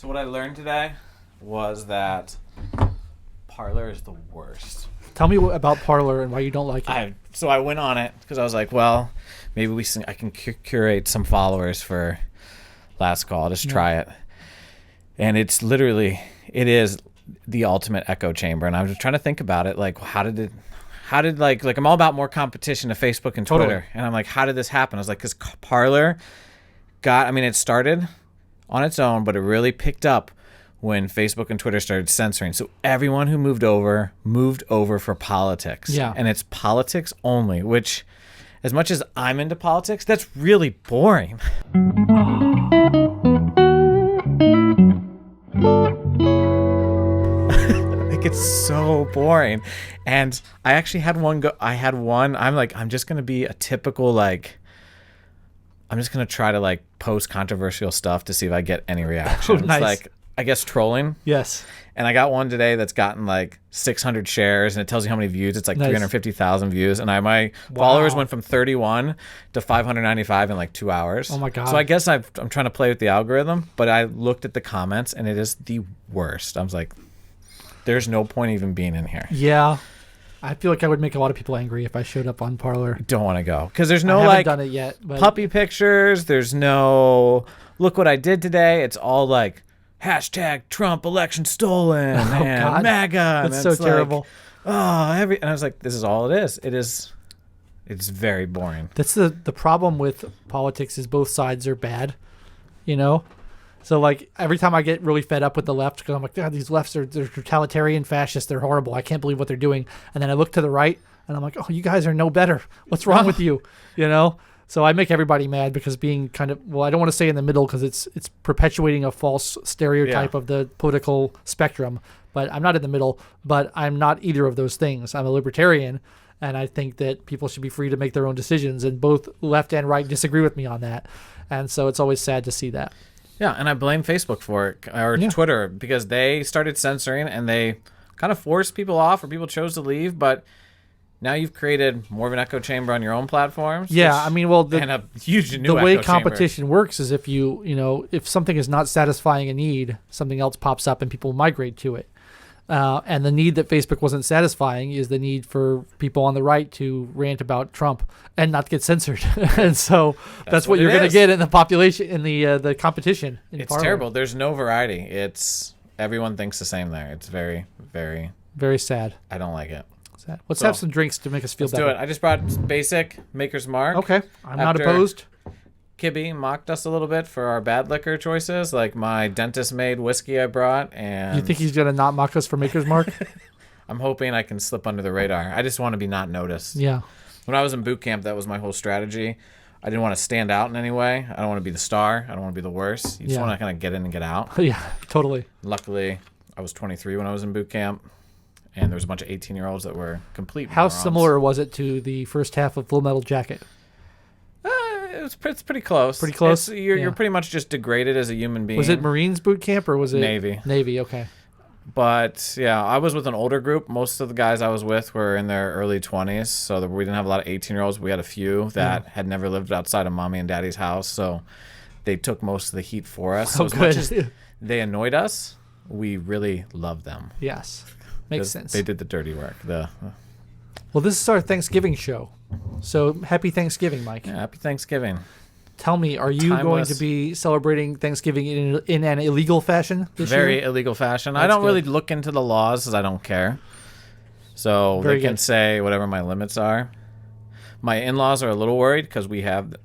So what I learned today was that Parler is the worst. Tell me about Parler and why you don't like it. So I went on it because I was like, well, maybe I can curate some followers for Last Call. Just try it. And it is the ultimate echo chamber. And I was just trying to think about it. Like, how did I'm all about more competition to Facebook and Twitter. Totally. And I'm like, how did this happen? I was like, because Parler it started on its own, but it really picked up when Facebook and Twitter started censoring. So everyone who moved over for politics. Yeah. And it's politics only, which, as much as I'm into politics, that's really boring. Like, it's so boring. And I actually had one I'm just going to be a typical, I'm just going to try to post controversial stuff to see if I get any reaction. Nice. It's I guess trolling. Yes. And I got one today that's gotten 600 shares, and it tells you how many views. It's 350,000 views. And my followers went from 31 to 595 in 2 hours. Oh my God. So I guess I'm trying to play with the algorithm, but I looked at the comments and it is the worst. I was like, there's no point even being in here. Yeah. I feel like I would make a lot of people angry if I showed up on Parler. Don't want to go because there's no I haven't done it yet, but puppy pictures. There's no look what I did today. It's all hashtag Trump election stolen and God. MAGA. That's so terrible. And I was like, this is all it is. It's very boring. That's the problem with politics is both sides are bad, So every time I get really fed up with the left, because I'm like, God, these lefts they're totalitarian fascists. They're horrible. I can't believe what they're doing. And then I look to the right and I'm like, oh, you guys are no better. What's wrong with you? So I make everybody mad because being I don't want to say in the middle because it's perpetuating a false stereotype of the political spectrum. But I'm not in the middle, but I'm not either of those things. I'm a libertarian, and I think that people should be free to make their own decisions, and both left and right disagree with me on that. And so it's always sad to see that. Yeah, and I blame Facebook for it, or Twitter, because they started censoring and they kind of forced people off or people chose to leave, but now you've created more of an echo chamber on your own platforms. Yeah, and a huge new the way echo competition chamber. works is if if something is not satisfying a need, something else pops up and people migrate to it. And the need that Facebook wasn't satisfying is the need for people on the right to rant about Trump and not get censored. And so that's what you're going to get in the population, in the competition. It's terrible. There's no variety. Everyone thinks the same there. It's very, very, very sad. I don't like it. Sad. Let's have some drinks to make us feel better. Let's do it. I just brought basic Maker's Mark. Okay. I'm not opposed. Kibby mocked us a little bit for our bad liquor choices, like my dentist-made whiskey I brought. And you think he's going to not mock us for Maker's Mark? I'm hoping I can slip under the radar. I just want to be not noticed. Yeah. When I was in boot camp, that was my whole strategy. I didn't want to stand out in any way. I don't want to be the star. I don't want to be the worst. You just want to kind of get in and get out. Yeah, totally. Luckily, I was 23 when I was in boot camp, and there was a bunch of 18-year-olds that were complete How morons. similar was it to the first half of Full Metal Jacket? It's pretty close. Pretty close? You're pretty much just degraded as a human being. Was it Marines boot camp or was it Navy? Navy, okay. But yeah, I was with an older group. Most of the guys I was with were in their early 20s, so we didn't have a lot of 18-year-olds. We had a few that had never lived outside of mommy and daddy's house, so they took most of the heat for us. So as much as they annoyed us, we really loved them. Yes, makes sense. They did the dirty work. Well, this is our Thanksgiving show. So happy Thanksgiving, Mike. Yeah, happy Thanksgiving. Tell me, are you going to be celebrating Thanksgiving in an illegal fashion this year? Very illegal fashion. I don't really look into the laws because I don't care. So they can say whatever my limits are. My in-laws are a little worried because they have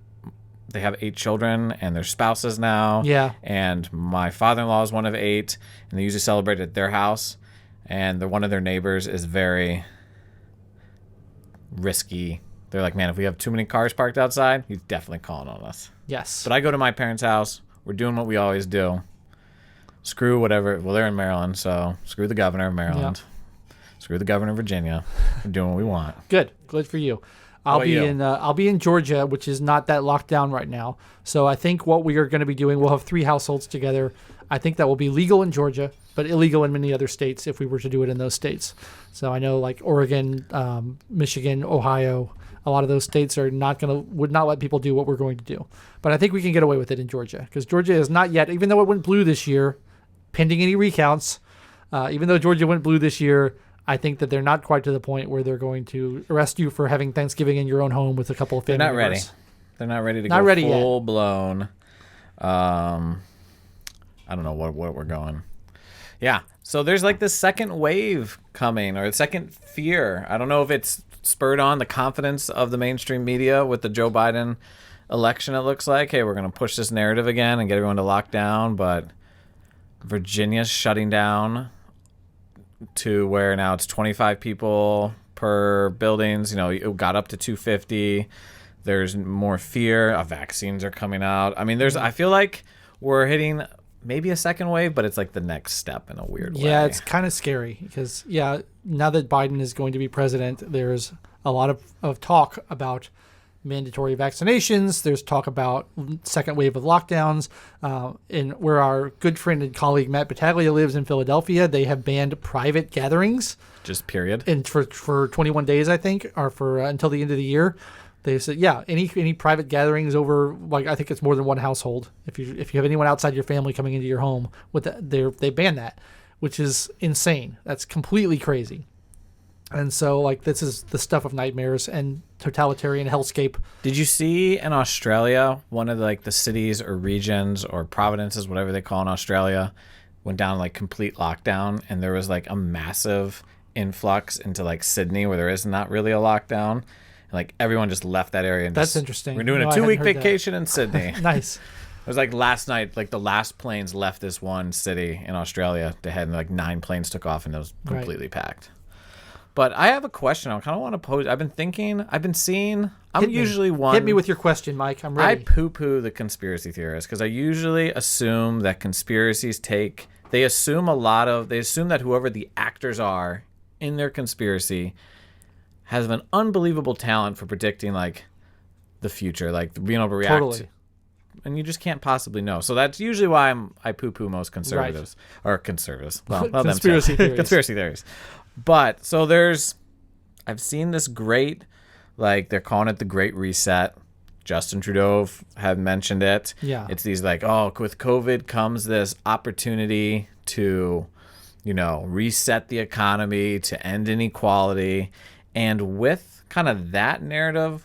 8 children and their spouses now. Yeah. And my father-in-law is one of 8, and they usually celebrate at their house. And one of their neighbors is very risky. They're like, man, if we have too many cars parked outside, he's definitely calling on us. Yes. But I go to my parents' house. We're doing what we always do. Screw whatever. Well, they're in Maryland, so screw the governor of Maryland. Yeah. Screw the governor of Virginia. We're doing what we want. Good for you. I'll be in Georgia, which is not that locked down right now. So I think what we are going to be doing, we'll have 3 households together. I think that will be legal in Georgia, but illegal in many other states if we were to do it in those states. So I know like Oregon, Michigan, Ohio, a lot of those states would not let people do what we're going to do. But I think we can get away with it in Georgia because Georgia is not yet, even though it went blue this year, pending any recounts, even though Georgia went blue this year, I think that they're not quite to the point where they're going to arrest you for having Thanksgiving in your own home with a couple of family members. They're not ready to go full blown. I don't know what we're going. Yeah. So there's like this second wave coming, or the second fear. I don't know if it's spurred on the confidence of the mainstream media with the Joe Biden election. It looks like, hey, we're going to push this narrative again and get everyone to lock down. But Virginia's shutting down to where now it's 25 people per buildings. You know, it got up to 250. There's more fear. Vaccines are coming out. I mean, I feel like we're hitting maybe a second wave, but it's like the next step in a weird way. Yeah, it's kind of scary because, now that Biden is going to be president, there's a lot of talk about mandatory vaccinations. There's talk about second wave of lockdowns. And where our good friend and colleague Matt Battaglia lives in Philadelphia, they have banned private gatherings. Just period. And for 21 days, I think, or for until the end of the year. They said, any private gatherings over, like, I think it's more than one household. If you have anyone outside your family coming into your home, they ban that, which is insane. That's completely crazy. And so, like, this is the stuff of nightmares and totalitarian hellscape. Did you see in Australia, one of the cities or regions or provinces, whatever they call in Australia, went down like complete lockdown, and there was like a massive influx into like Sydney where there is not really a lockdown. Like everyone just left that area. And that's interesting. We're doing a 2-week vacation in Sydney. Nice. It was like last night, like the last planes left this one city in Australia to head, and like 9 planes took off, and it was completely packed. But I have a question I kind of want to pose. I've been seeing. Hit me with your question, Mike. I'm ready. I poo-poo the conspiracy theorists because I usually assume that conspiracies they assume that whoever the actors are in their conspiracy has an unbelievable talent for predicting like the future, like being able to react. Totally. And you just can't possibly know. So that's usually why I poo-poo most conservatives. Right. Or conservatives. Well, conspiracy theories. Conspiracy theories. But so I've seen this great, like they're calling it the Great Reset. Justin Trudeau had mentioned it. Yeah. It's these like, with COVID comes this opportunity to, reset the economy, to end inequality. And with kind of that narrative,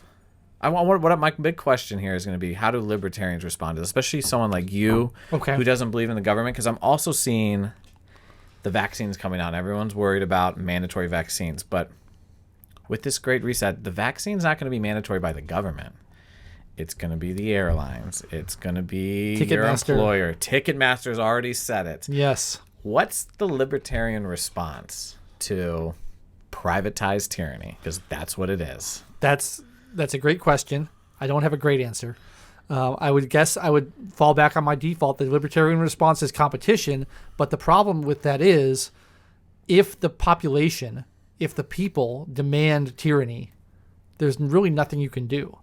my big question here is going to be, how do libertarians respond to this, especially someone like you who doesn't believe in the government? Because I'm also seeing the vaccines coming out. Everyone's worried about mandatory vaccines. But with this Great Reset, the vaccine's not going to be mandatory by the government. It's going to be the airlines. It's going to be your employer. Ticketmaster's already said it. Yes. What's the libertarian response to privatized tyranny? Because that's what it is. That's a great question. I don't have a great answer. I would guess I would fall back on my default. The libertarian response is competition, but the problem with that is if the people demand tyranny, there's really nothing you can do.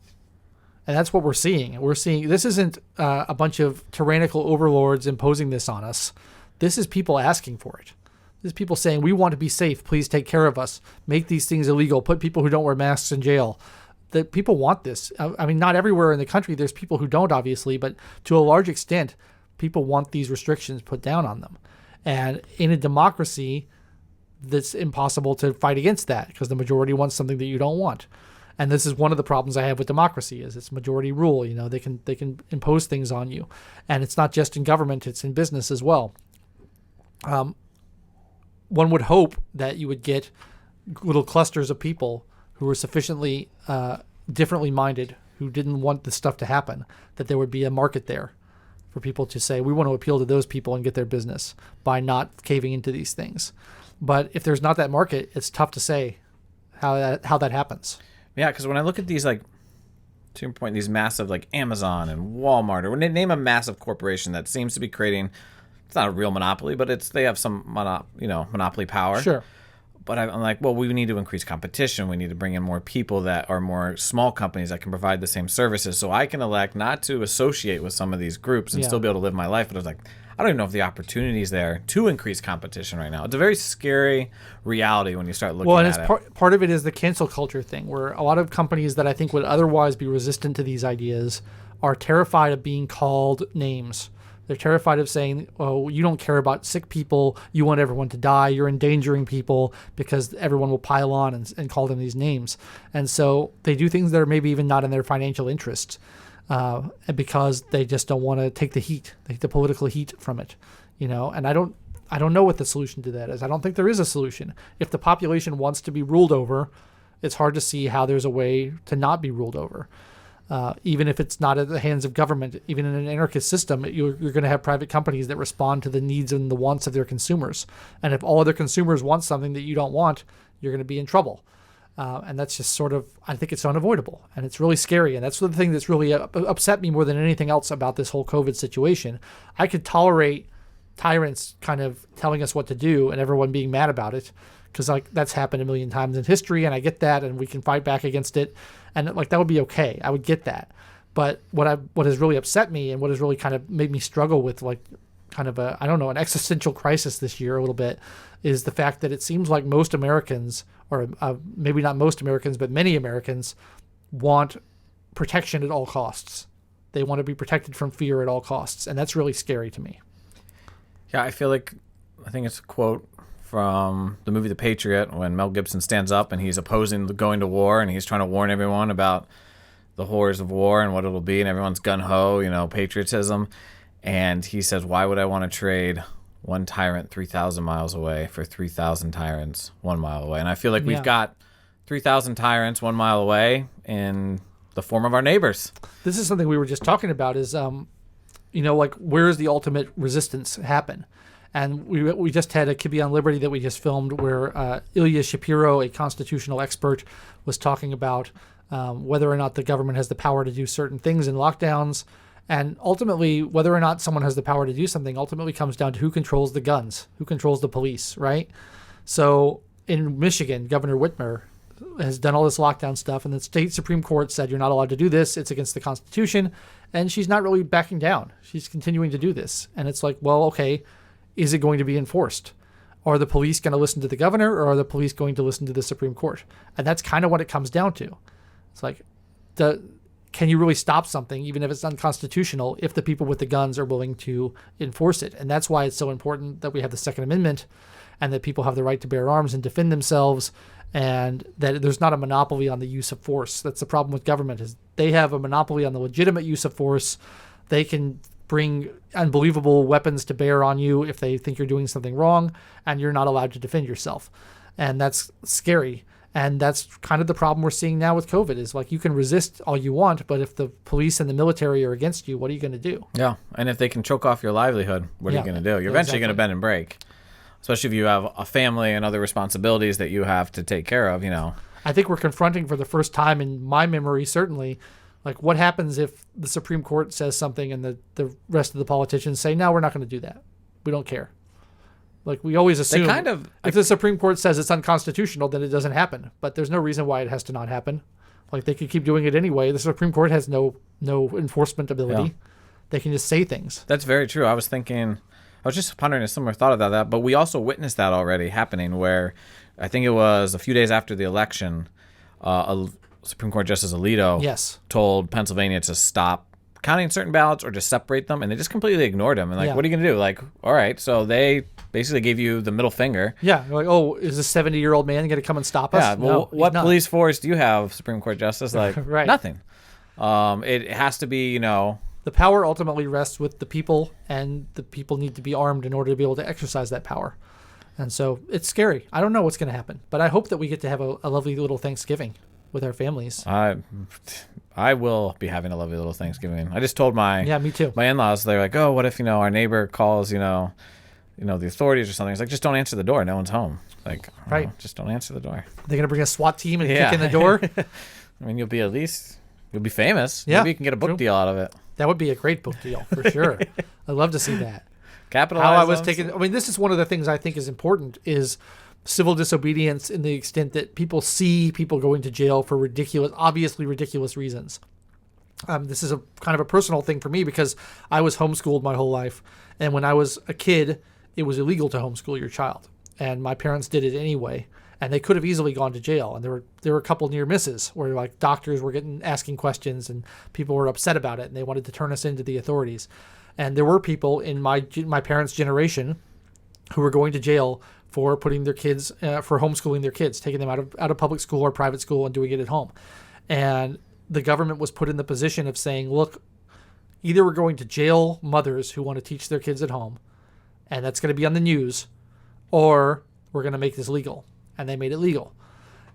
And that's what we're seeing. We're seeing this isn't a bunch of tyrannical overlords imposing this on us. This is people asking for it. This is people saying, we want to be safe. Please take care of us. Make these things illegal. Put people who don't wear masks in jail. That people want this. I mean, not everywhere in the country. There's people who don't, obviously, but to a large extent, people want these restrictions put down on them. And in a democracy, that's impossible to fight against that because the majority wants something that you don't want. And this is one of the problems I have with democracy is it's majority rule. They can impose things on you. And it's not just in government, it's in business as well. One would hope that you would get little clusters of people who were sufficiently differently minded, who didn't want this stuff to happen, that there would be a market there for people to say, we want to appeal to those people and get their business by not caving into these things. But if there's not that market, it's tough to say how that happens. Yeah, because when I look at these, like, to your point, these massive, like, Amazon and Walmart, or when they name a massive corporation that seems to be creating, it's not a real monopoly, but they have some, monopoly power. Sure. But I'm like, well, we need to increase competition. We need to bring in more people that are more small companies that can provide the same services. So I can elect not to associate with some of these groups and still be able to live my life. But I was like, I don't even know if the opportunity is there to increase competition right now. It's a very scary reality when you start looking at it. Well, and part of it is the cancel culture thing, where a lot of companies that I think would otherwise be resistant to these ideas are terrified of being called names. They're terrified of saying, oh, you don't care about sick people. You want everyone to die. You're endangering people because everyone will pile on and call them these names. And so they do things that are maybe even not in their financial interest because they just don't want to take the heat, the political heat from it. And I don't know what the solution to that is. I don't think there is a solution. If the population wants to be ruled over, it's hard to see how there's a way to not be ruled over. Even if it's not at the hands of government, even in an anarchist system, you're going to have private companies that respond to the needs and the wants of their consumers. And if all other consumers want something that you don't want, you're going to be in trouble. And that's just sort of, I think it's unavoidable. And it's really scary. And that's the thing that's really upset me more than anything else about this whole COVID situation. I could tolerate tyrants kind of telling us what to do and everyone being mad about it, because that's happened a million times in history, and I get that, and we can fight back against it, and that would be okay. I would get that. But what has really upset me and what has really kind of made me struggle with kind of an existential crisis this year a little bit, is the fact that it seems like most Americans, or maybe not most Americans, but many Americans, want protection at all costs. They want to be protected from fear at all costs, and that's really scary to me. Yeah, I think it's a quote from the movie The Patriot when Mel Gibson stands up and he's opposing going to war and he's trying to warn everyone about the horrors of war and what it'll be, and everyone's gung-ho, patriotism. And he says, why would I want to trade one tyrant 3,000 miles away for 3,000 tyrants 1 mile away? And I feel like we've got 3,000 tyrants 1 mile away in the form of our neighbors. This is something we were just talking about is, where does the ultimate resistance happen? And we just had a Kibbe on Liberty that we just filmed where Ilya Shapiro, a constitutional expert, was talking about whether or not the government has the power to do certain things in lockdowns. And ultimately, whether or not someone has the power to do something ultimately comes down to who controls the guns, who controls the police, right? So in Michigan, Governor Whitmer has done all this lockdown stuff, and the state Supreme Court said you're not allowed to do this. It's against the Constitution. And she's not really backing down. She's continuing to do this. And it's like, well, okay, is it going to be enforced? Are the police going to listen to the governor, or are the police going to listen to the Supreme Court? And that's kind of what it comes down to. It's like, can you really stop something, even if it's unconstitutional, if the people with the guns are willing to enforce it? And that's why it's so important that we have the Second Amendment and that people have the right to bear arms and defend themselves, and that there's not a monopoly on the use of force. That's the problem with government, is they have a monopoly on the legitimate use of force. They can bring unbelievable weapons to bear on you if they think you're doing something wrong, and you're not allowed to defend yourself. And that's scary. And that's kind of the problem we're seeing now with COVID, is you can resist all you want, but if the police and the military are against you, what are you going to do? Yeah, and if they can choke off your livelihood, what are you going to do? You're eventually going to bend and break, especially if you have a family and other responsibilities that you have to take care of, I think we're confronting for the first time in my memory, certainly, what happens if the Supreme Court says something and the rest of the politicians say, no, we're not going to do that. We don't care. We always assume if the Supreme Court says it's unconstitutional, then it doesn't happen. But there's no reason why it has to not happen. They could keep doing it anyway. The Supreme Court has no enforcement ability. Yeah. They can just say things. That's very true. I was just pondering a similar thought about that, but we also witnessed that already happening where I think it was a few days after the election, Supreme Court Justice Alito told Pennsylvania to stop counting certain ballots or just separate them, and they just completely ignored him. And what are you going to do? All right, so they basically gave you the middle finger. Yeah, is a 70-year-old man going to come and stop us? Yeah, well, no, what police force do you have, Supreme Court Justice? Right. Nothing. It has to be, The power ultimately rests with the people, and the people need to be armed in order to be able to exercise that power. And so it's scary. I don't know what's going to happen, but I hope that we get to have a lovely little Thanksgiving with our families. I will be having a lovely little Thanksgiving. I just told me too. My in-laws, they're like, oh, what if, our neighbor calls, the authorities or something. It's like, just don't answer the door. No one's home. Right. Just don't answer the door. They're going to bring a SWAT team and kick in the door? I mean, you'll be famous. Yeah, maybe you can get a book deal out of it. That would be a great book deal for sure. I'd love to see that. Capitalize. This is one of the things I think is important, is civil disobedience, in the extent that people see people going to jail for obviously ridiculous reasons. This is a kind of a personal thing for me because I was homeschooled my whole life. And when I was a kid, it was illegal to homeschool your child. And my parents did it anyway. And they could have easily gone to jail. And there were a couple near misses where doctors were asking questions and people were upset about it and they wanted to turn us into the authorities. And there were people in my parents' generation who were going to jail for putting their kids, for homeschooling their kids, taking them out of public school or private school and doing it at home. And the government was put in the position of saying, look, either we're going to jail mothers who want to teach their kids at home, and that's going to be on the news, or we're going to make this legal. And they made it legal.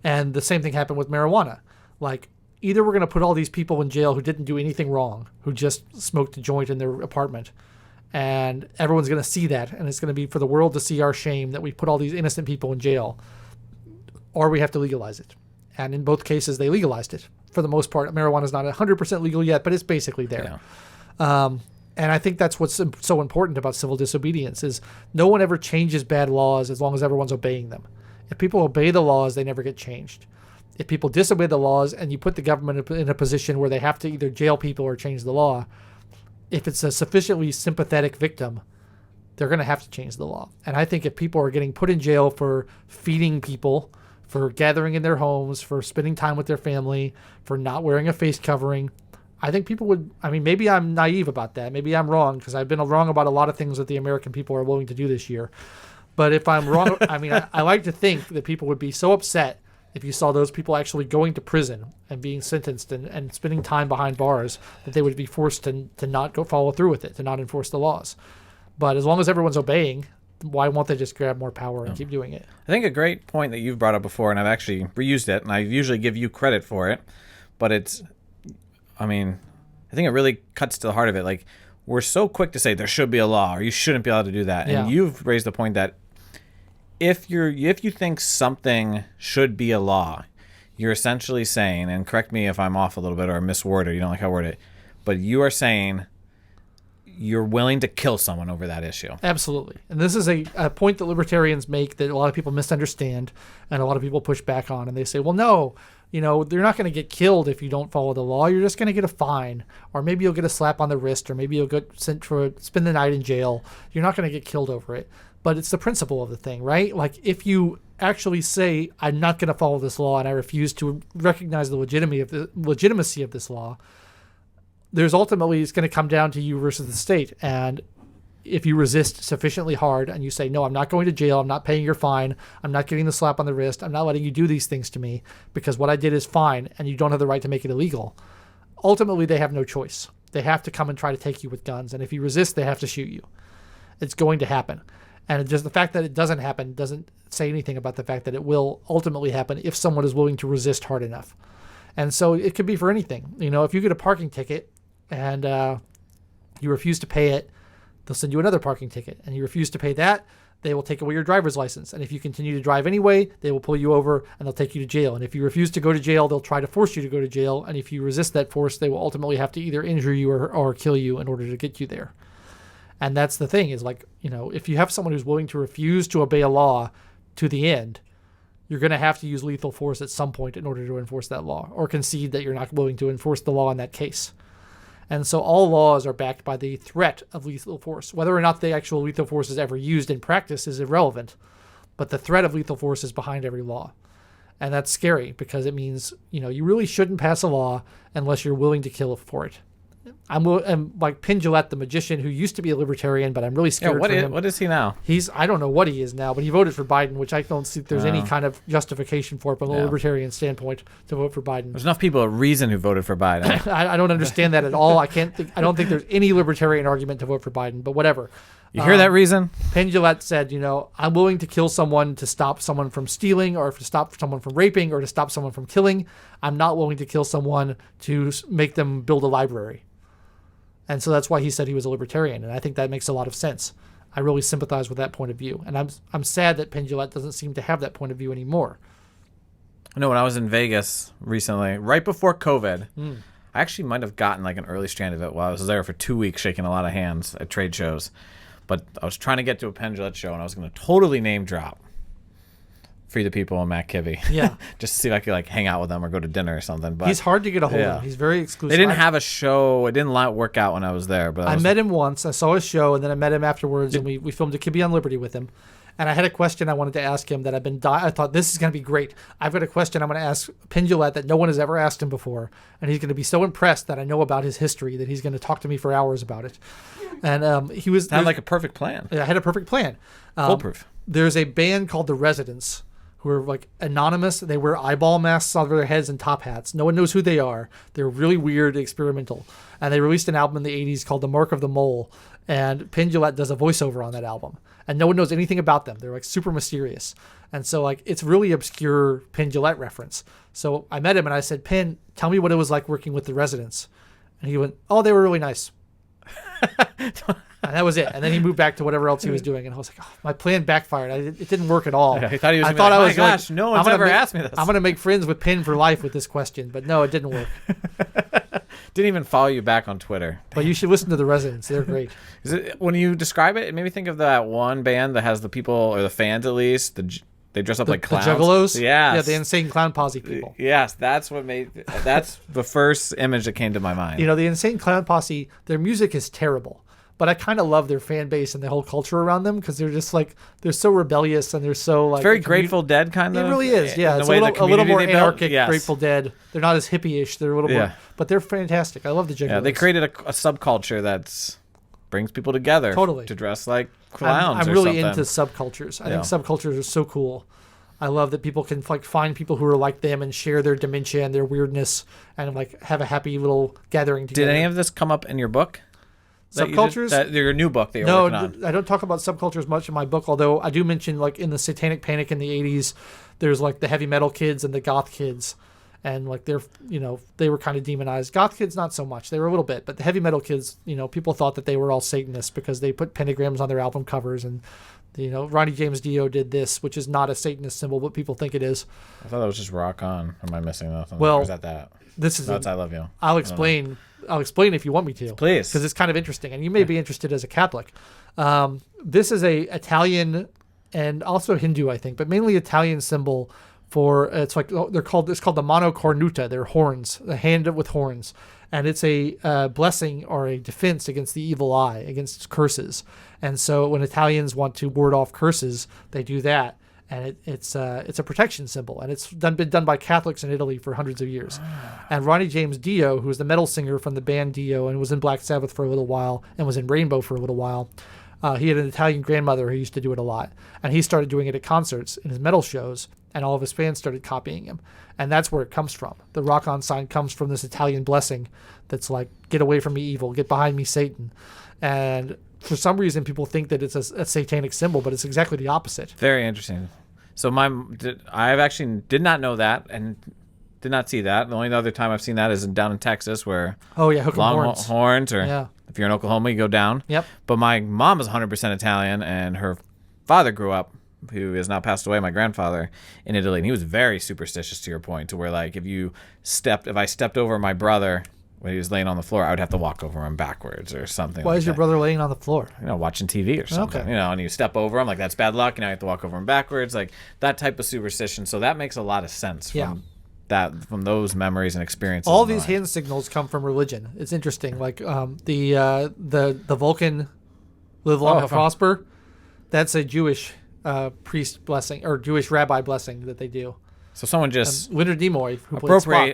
And the same thing happened with marijuana. Like, either we're going to put all these people in jail who didn't do anything wrong, who just smoked a joint in their apartment, and everyone's going to see that, and it's going to be for the world to see our shame that we put all these innocent people in jail, or we have to legalize it. And in both cases, they legalized it. For the most part, marijuana is not 100% legal yet, but it's basically there. Yeah. And I think that's what's so important about civil disobedience is no one ever changes bad laws as long as everyone's obeying them. If people obey the laws, they never get changed. If people disobey the laws and you put the government in a position where they have to either jail people or change the law, if it's a sufficiently sympathetic victim, they're going to have to change the law. And I think if people are getting put in jail for feeding people, for gathering in their homes, for spending time with their family, for not wearing a face covering, I think people would, I mean, maybe I'm naive about that. Maybe I'm wrong because I've been wrong about a lot of things that the American people are willing to do this year. But if I'm wrong, I mean, I like to think that people would be so upset if you saw those people actually going to prison and being sentenced and spending time behind bars, that they would be forced to not go follow through with it, to not enforce the laws. But as long as everyone's obeying, why won't they just grab more power and keep doing it? I think a great point that you've brought up before, and I've actually reused it, and I usually give you credit for it, but it's, I mean, I think it really cuts to the heart of it. Like, we're so quick to say there should be a law or you shouldn't be allowed to do that. And you've raised the point that if you think something should be a law, you're essentially saying, and correct me if I'm off a little bit or misword or you don't like how I word it, but you are saying you're willing to kill someone over that issue. Absolutely. And this is a point that libertarians make that a lot of people misunderstand and a lot of people push back on. And they say, well, no, you know, they're not going to get killed if you don't follow the law. You're just going to get a fine, or maybe you'll get a slap on the wrist, or maybe you'll get sent for spend the night in jail. You're not going to get killed over it. But it's the principle of the thing, right? Like, if you actually say, I'm not going to follow this law and I refuse to recognize the legitimacy of this law, there's ultimately, it's going to come down to you versus the state. And if you resist sufficiently hard and you say, no, I'm not going to jail, I'm not paying your fine, I'm not getting the slap on the wrist, I'm not letting you do these things to me because what I did is fine and you don't have the right to make it illegal, ultimately they have no choice. They have to come and try to take you with guns. And if you resist, they have to shoot you. It's going to happen. And just the fact that it doesn't happen doesn't say anything about the fact that it will ultimately happen if someone is willing to resist hard enough. And so it could be for anything. You know, if you get a parking ticket and you refuse to pay it, they'll send you another parking ticket. And you refuse to pay that, they will take away your driver's license. And if you continue to drive anyway, they will pull you over and they'll take you to jail. And if you refuse to go to jail, they'll try to force you to go to jail. And if you resist that force, they will ultimately have to either injure you or kill you in order to get you there. And that's the thing is, like, you know, if you have someone who's willing to refuse to obey a law to the end, you're going to have to use lethal force at some point in order to enforce that law, or concede that you're not willing to enforce the law in that case. And so all laws are backed by the threat of lethal force. Whether or not the actual lethal force is ever used in practice is irrelevant, but the threat of lethal force is behind every law. And that's scary because it means, you know, you really shouldn't pass a law unless you're willing to kill for it. I'm like Penn Jillette, the magician who used to be a libertarian, but I'm really scared for him. What is he now? I don't know what he is now, but he voted for Biden, which I don't see there's any kind of justification for it from a libertarian standpoint to vote for Biden. There's enough people at Reason who voted for Biden. I don't understand that at all. I don't think there's any libertarian argument to vote for Biden, but whatever. You hear that, Reason? Penn Jillette said, you know, I'm willing to kill someone to stop someone from stealing or to stop someone from raping or to stop someone from killing. I'm not willing to kill someone to make them build a library. And so that's why he said he was a libertarian, and I think that makes a lot of sense. I really sympathize with that point of view, and I'm sad that Penn Jillette doesn't seem to have that point of view anymore. I know when I was in Vegas recently, right before COVID, I actually might have gotten like an early strand of it while I was there for 2 weeks shaking a lot of hands at trade shows. But I was trying to get to a Penn Jillette show, and I was going to totally name drop Free the People and Matt Kibbe. Yeah. Just to see if I could like hang out with them or go to dinner or something. But he's hard to get a hold of. He's very exclusive. They didn't have a show. It didn't work out when I was there. But I met him once. I saw his show, and then I met him afterwards, and we filmed a Kibbe on Liberty with him. And I had a question I wanted to ask him that I thought, this is going to be great. I've got a question I'm going to ask Pendulette that no one has ever asked him before. And he's going to be so impressed that I know about his history that he's going to talk to me for hours about it. And he was... Sounded like a perfect plan. Yeah, I had a perfect plan. Foolproof. There's a band called The Residents who are like anonymous. They wear eyeball masks over their heads and top hats. No one knows who they are. They're really weird, experimental. And they released an album in the 80s called The Mark of the Mole. And Pendulette does a voiceover on that album. And no one knows anything about them. They're like super mysterious. And so like it's really obscure Pendulette reference. So I met him and I said, Pen, tell me what it was like working with The Residents. And he went, oh, they were really nice. And that was it. And then he moved back to whatever else he was doing. And I was like, oh, my plan backfired. It didn't work at all. Yeah, I thought he was like, my gosh, no one's ever asked me this. I'm going to make friends with Penn for life with this question. But no, it didn't work. Didn't even follow you back on Twitter. But you should listen to The Residents. They're great. Is it, when you describe it, it made me think of that one band that has the people, or the fans at least, they dress up like clowns. The Juggalos? Yes. Yeah, the Insane Clown Posse people. Yes, that's the first image that came to my mind. You know, the Insane Clown Posse, their music is terrible. But I kind of love their fan base and the whole culture around them because they're just like, they're so rebellious and they're so like... Very Grateful Dead kind of. It really is, yeah. It's a little more anarchic Grateful Dead. They're not as hippie-ish. They're a little more... But they're fantastic. I love the Juggalos. Yeah, they created a subculture that brings people together. Totally. To dress like clowns I'm or really something. into subcultures. I think subcultures are so cool. I love that people can like find people who are like them and share their dementia and their weirdness and like have a happy little gathering together. Did any of this come up in your book? Subcultures? Your new book that you're working on. No, I don't talk about subcultures much in my book, although I do mention like in the Satanic Panic in the 80s, there's like the heavy metal kids and the goth kids. And like they're, you know, they were kind of demonized. Goth kids, not so much. They were a little bit. But the heavy metal kids, you know, people thought that they were all Satanists because they put pentagrams on their album covers. And, you know, Ronnie James Dio did this, which is not a Satanist symbol, but people think it is. I thought that was just Rock On. Am I missing nothing? Well, or is that? This is... No, it's I Love You. I'll explain if you want me to. Please. Because it's kind of interesting, and you may be interested as a Catholic. This is a Italian and also Hindu, I think, but mainly Italian symbol for it's called the mano cornuta. They're horns, a hand with horns, and it's a blessing or a defense against the evil eye, against curses. And so when Italians want to ward off curses, they do that. And it's a protection symbol, and it's been done by Catholics in Italy for hundreds of years. And Ronnie James Dio, who was the metal singer from the band Dio and was in Black Sabbath for a little while and was in Rainbow for a little while, he had an Italian grandmother who used to do it a lot. And he started doing it at concerts in his metal shows, and all of his fans started copying him. And that's where it comes from. The Rock On sign comes from this Italian blessing that's like, get away from me, evil, get behind me, Satan. And for some reason, people think that it's a satanic symbol, but it's exactly the opposite. Very interesting. So I actually did not know that and did not see that. The only other time I've seen that is down in Texas where... Oh, yeah, hook 'em horns. Or if you're in Oklahoma, you go down. Yep. But my mom is 100% Italian, and her father grew up, who has now passed away, my grandfather, in Italy. And he was very superstitious, to your point, to where, like, if I stepped over my brother... when he was laying on the floor, I would have to walk over him backwards or something. Why is your brother laying on the floor? You know, watching TV or something. Okay. You know, and you step over him, like, that's bad luck, and I have to walk over him backwards, like that type of superstition. So that makes a lot of sense from those memories and experiences. All these hand signals come from religion. It's interesting. Like the Vulcan live long and prosper. That's a Jewish priest blessing or Jewish rabbi blessing that they do. So someone just Leonard Nimoy who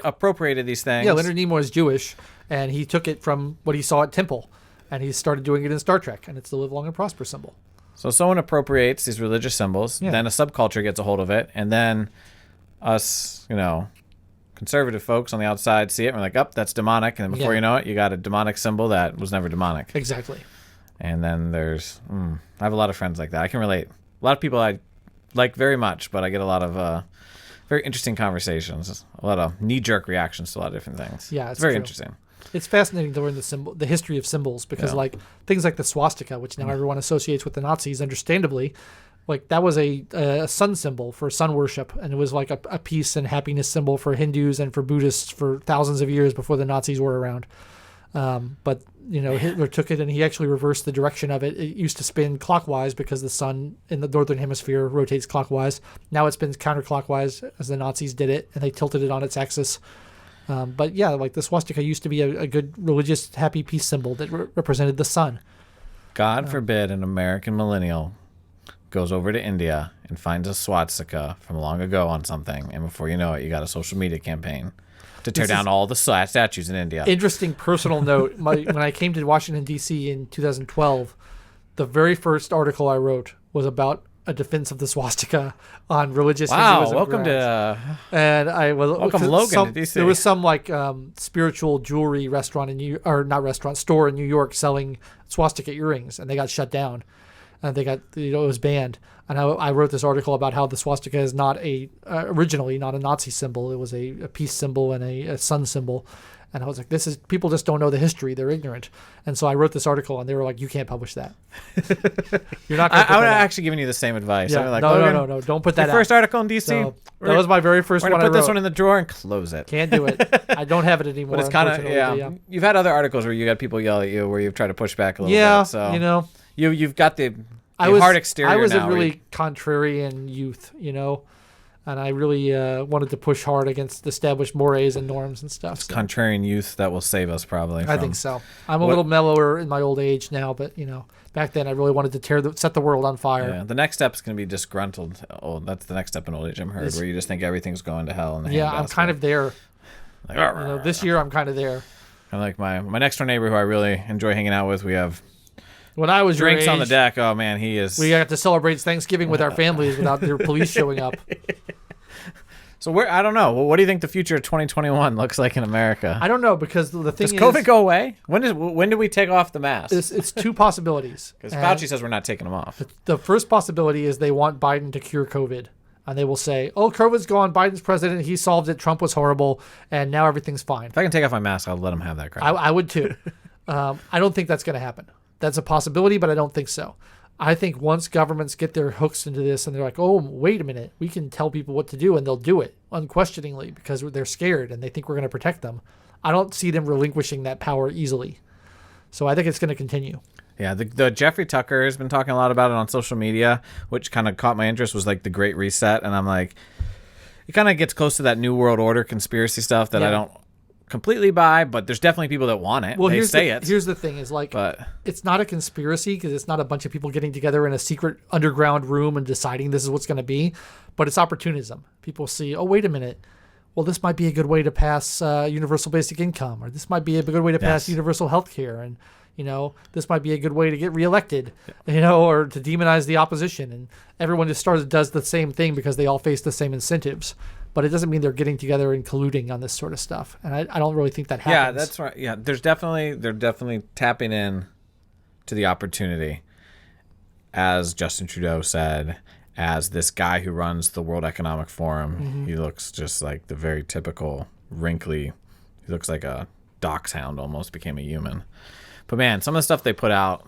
appropriated these things. Yeah, Leonard Nimoy is Jewish, and he took it from what he saw at Temple, and he started doing it in Star Trek, and it's the live long and prosper symbol. So someone appropriates these religious symbols, then a subculture gets a hold of it, and then us, you know, conservative folks on the outside see it, and we're like, that's demonic, and then before you know it, you got a demonic symbol that was never demonic. Exactly. And then there's, I have a lot of friends like that. I can relate. A lot of people I like very much, but I get a lot of very interesting conversations, a lot of knee-jerk reactions to a lot of different things. Yeah, it's very interesting. It's fascinating to learn the history of symbols because, like, things like the swastika, which now everyone associates with the Nazis, understandably, like that was a sun symbol for sun worship, and it was like a peace and happiness symbol for Hindus and for Buddhists for thousands of years before the Nazis were around. But Hitler took it and he actually reversed the direction of it. It used to spin clockwise because the sun in the northern hemisphere rotates clockwise. Now it spins counterclockwise as the Nazis did it, and they tilted it on its axis. But yeah, like the swastika used to be a good religious happy peace symbol that represented the sun. God forbid an American millennial goes over to India and finds a swastika from long ago on something, and before you know it, you got a social media campaign to tear down all the statues in India. Interesting personal note. When I came to Washington, D.C. in 2012, the very first article I wrote was about a defense of the swastika on religious Hinduism. Welcome grounds. And I was welcome Logan to D.C. There was some spiritual jewelry restaurant store in New York selling swastika earrings, and they got shut down. And they got it was banned. And I wrote this article about how the swastika is not originally not a Nazi symbol. It was a peace symbol and a sun symbol. And I was like, people just don't know the history. They're ignorant. And so I wrote this article, and they were like, you can't publish that. You're not. I would have actually given you the same advice. Yeah, like, no, don't put that. First article in DC. So that was my very first one. We're gonna put this one in the drawer and close it. Can't do it. I don't have it anymore. But it's kind of yeah. You've had other articles where you got people yell at you, where you've tried to push back a little bit. So you've got the hard exterior. I was now a really contrarian youth, and I really wanted to push hard against established mores and norms and stuff. It's contrarian youth that will save us, probably. I think so. I'm a little mellower in my old age now, but back then I really wanted to set the world on fire. Yeah, the next step is going to be disgruntled. Oh, that's the next step in old age. I've heard where you just think everything's going to hell. I'm kind of there. This year I'm kind of there. I'm like my next door neighbor who I really enjoy hanging out with. We have. When I was drinks your age, on the deck. Oh man, he is. We got to celebrate Thanksgiving with our families without their police showing up. So I don't know. What do you think the future of 2021 looks like in America? I don't know, because the thing is, does COVID go away? When do we take off the masks? It's two possibilities. Because Fauci says we're not taking them off. The first possibility is they want Biden to cure COVID. And they will say, oh, COVID's gone. Biden's president. He solved it. Trump was horrible. And now everything's fine. If I can take off my mask, I'll let him have that crap. I would too. I don't think that's going to happen. That's a possibility, but I don't think so. I think once governments get their hooks into this and they're like, oh, wait a minute, we can tell people what to do, and they'll do it unquestioningly because they're scared and they think we're going to protect them. I don't see them relinquishing that power easily. So I think it's going to continue. Yeah, the Jeffrey Tucker has been talking a lot about it on social media, which kind of caught my interest, was like the Great Reset. And I'm like, it kind of gets close to that New World Order conspiracy stuff that I don't completely buy, but there's definitely people that want it. Well, they say it. Here's the thing: is it's not a conspiracy because it's not a bunch of people getting together in a secret underground room and deciding this is what's going to be, but it's opportunism. People see, oh, wait a minute, well, this might be a good way to pass universal basic income, or this might be a good way to pass universal health care, and this might be a good way to get reelected, or to demonize the opposition, and everyone just does the same thing because they all face the same incentives. But it doesn't mean they're getting together and colluding on this sort of stuff. And I don't really think that happens. Yeah, that's right. Yeah, they're definitely tapping in to the opportunity. As Justin Trudeau said, as this guy who runs the World Economic Forum, he looks just like the very typical wrinkly, he looks like a dachshund almost, became a human. But man, some of the stuff they put out,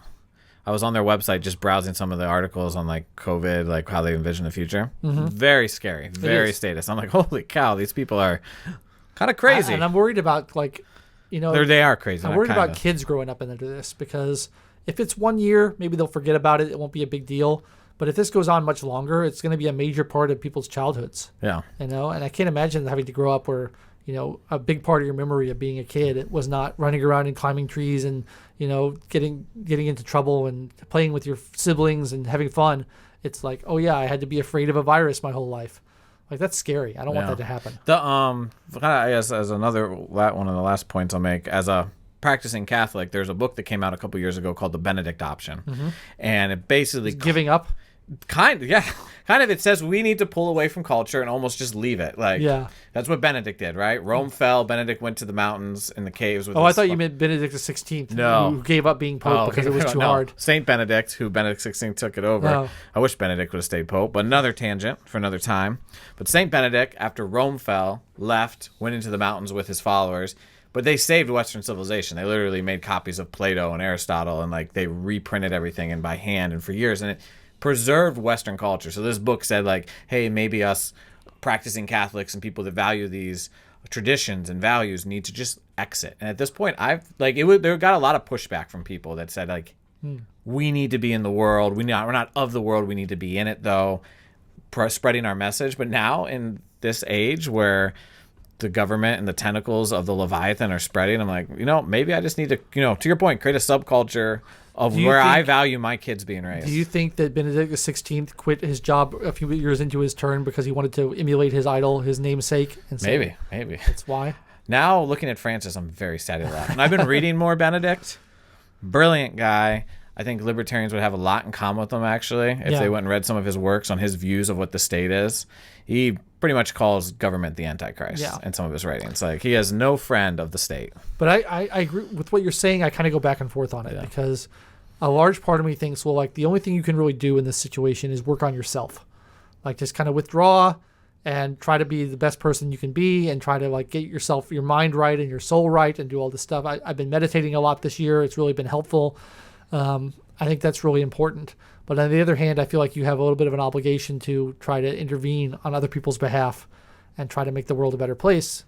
I was on their website just browsing some of the articles on like COVID, like how they envision the future. Very scary, very status. I'm like, holy cow, these people are kind of crazy. And I'm worried about they are crazy. I'm worried about kids growing up into this, because if it's 1 year, maybe they'll forget about it. It won't be a big deal. But if this goes on much longer, it's going to be a major part of people's childhoods. Yeah. And I can't imagine having to grow up where, a big part of your memory of being a kid, it was not running around and climbing trees and, getting into trouble and playing with your siblings and having fun. It's like, oh yeah, I had to be afraid of a virus my whole life. Like, that's scary. I don't want that to happen. I guess as one of the last points I'll make, as a practicing Catholic, there's a book that came out a couple years ago called The Benedict Option. And it basically giving up. Kind of. It says we need to pull away from culture and almost just leave it. That's what Benedict did, right? Rome fell. Benedict went to the mountains in the caves. I thought you meant Benedict XVI. No, who gave up being pope because it was too hard. Saint Benedict, who Benedict XVI took it over. Oh. I wish Benedict would have stayed pope, but another tangent for another time. But Saint Benedict, after Rome fell, left, went into the mountains with his followers. But they saved Western civilization. They literally made copies of Plato and Aristotle, and they reprinted everything and by hand and for years, and it preserved Western culture. So this book said hey, maybe us practicing Catholics and people that value these traditions and values need to just exit. And at this point, there got a lot of pushback from people that said like, we need to be in the world. We're not of the world. We need to be in it though, spreading our message. But now in this age where the government and the tentacles of the Leviathan are spreading, I'm like, maybe I just need to, to your point, create a subculture of where I value my kids being raised. Do you think that Benedict XVI quit his job a few years into his turn because he wanted to emulate his idol, his namesake? And maybe. That's why. Now, looking at Francis, I'm very sad at that. And I've been reading more Benedict. Brilliant guy. I think libertarians would have a lot in common with him, actually, if they went and read some of his works on his views of what the state is. He pretty much calls government the Antichrist in some of his writings. Like, he has no friend of the state. But I agree with what you're saying. I kind of go back and forth on it because a large part of me thinks, well, like, the only thing you can really do in this situation is work on yourself. Like, just kind of withdraw and try to be the best person you can be and try to, like, get your mind right and your soul right and do all this stuff. I've been meditating a lot this year. It's really been helpful. I think that's really important. But on the other hand, I feel like you have a little bit of an obligation to try to intervene on other people's behalf and try to make the world a better place.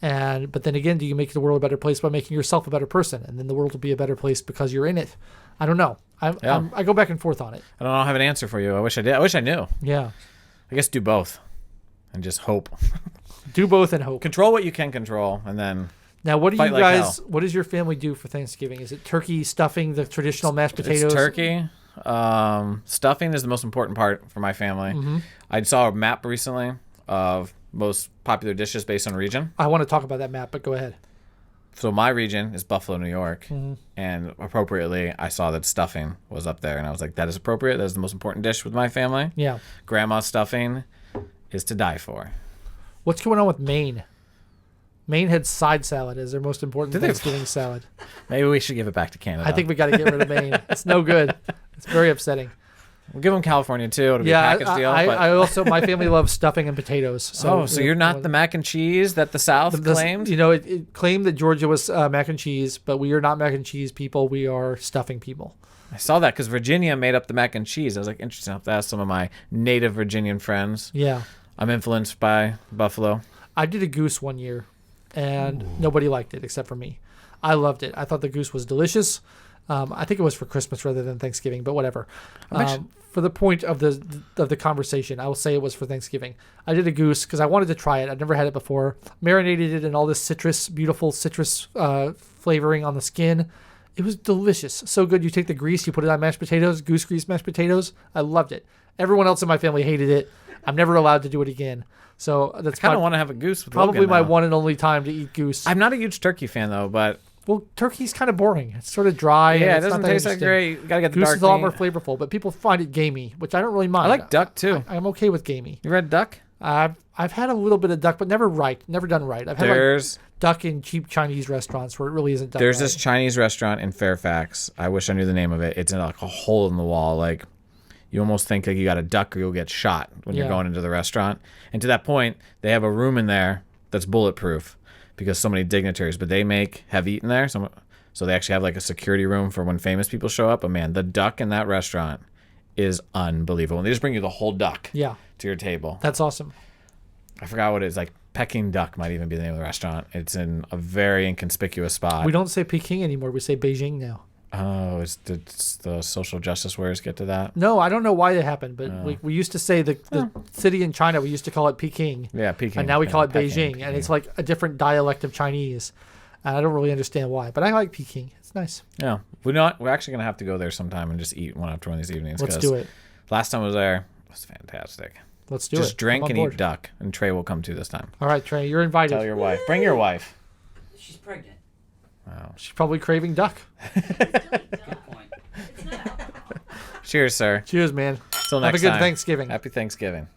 But then again, do you make the world a better place by making yourself a better person? And then the world will be a better place because you're in it. I don't know. I go back and forth on it. I don't have an answer for you. I wish I did. I wish I knew. Yeah. I guess do both and just hope. Do both and hope. Control what you can control, and then now, what do you guys? What does your family do for Thanksgiving? Is it turkey, stuffing, the traditional mashed potatoes? It's turkey. Stuffing is the most important part for my family. Mm-hmm. I saw a map recently of most popular dishes based on region. I want to talk about that map, but go ahead. So my region is Buffalo, New York, and appropriately, I saw that stuffing was up there, and I was like, that is appropriate. That is the most important dish with my family. Yeah. Grandma's stuffing is to die for. What's going on with Maine? Maine had side salad as their most important Thanksgiving salad. Maybe we should give it back to Canada. I think we got to get rid of Maine. It's no good. It's very upsetting. We'll give them California too. It'll be a package deal. I also, my family loves stuffing and potatoes. So you're not the mac and cheese that the South claimed? It claimed that Georgia was mac and cheese, but we are not mac and cheese people. We are stuffing people. I saw that because Virginia made up the mac and cheese. I was like, interesting. I'll have to ask some of my native Virginian friends. Yeah. I'm influenced by Buffalo. I did a goose one year, and nobody liked it except for me. I loved it. I thought the goose was delicious. I think it was for Christmas rather than Thanksgiving, but whatever. For the point of the conversation, I will say it was for Thanksgiving. I did a goose because I wanted to try it. I'd never had it before. Marinated it in all this beautiful citrus flavoring on the skin. It was delicious. So good. You take the grease, you put it on mashed potatoes, goose grease mashed potatoes. I loved it. Everyone else in my family hated it. I'm never allowed to do it again. So that's I kind of want to have a goose with probably Logan my now. one and only time to eat goose. I'm not a huge turkey fan though, but turkey's kind of boring. It's sort of dry. Yeah, and it doesn't taste that great. You gotta get the goose dark is a lot meat. more flavorful, but people find it gamey, which I don't really mind. I like duck too. I'm okay with gamey. You read duck? I've had a little bit of duck, but never done right. I've had duck in cheap Chinese restaurants where it really isn't done There's right. this Chinese restaurant in Fairfax. I wish I knew the name of it. It's in like a hole in the wall. Like you almost think like you got a duck or you'll get shot when you're going into the restaurant. And to that point, they have a room in there that's bulletproof because so many dignitaries, but have eaten there. So they actually have like a security room for when famous people show up. But man, the duck in that restaurant is unbelievable. And they just bring you the whole duck to your table. That's awesome. I forgot what it is. Like Peking Duck might even be the name of the restaurant. It's in a very inconspicuous spot. We don't say Peking anymore. We say Beijing now. Oh, it's the social justice warriors get to that? No, I don't know why that happened, but we used to say the city in China, we used to call it Peking. Yeah, Peking. And now we call it Beijing, and it's like a different dialect of Chinese. And I don't really understand why, but I like Peking. It's nice. Yeah. We're actually going to have to go there sometime and just eat one after one of these evenings. Let's do it. Last time I was there, it was fantastic. Let's do it. Just drink and eat duck, and Trey will come too this time. All right, Trey, you're invited. Tell your wife. Bring your wife. She's pregnant. Wow. She's probably craving duck. Good point. It's not alcohol. Cheers, sir. Cheers, man. Till next time. Have a good Thanksgiving. Happy Thanksgiving.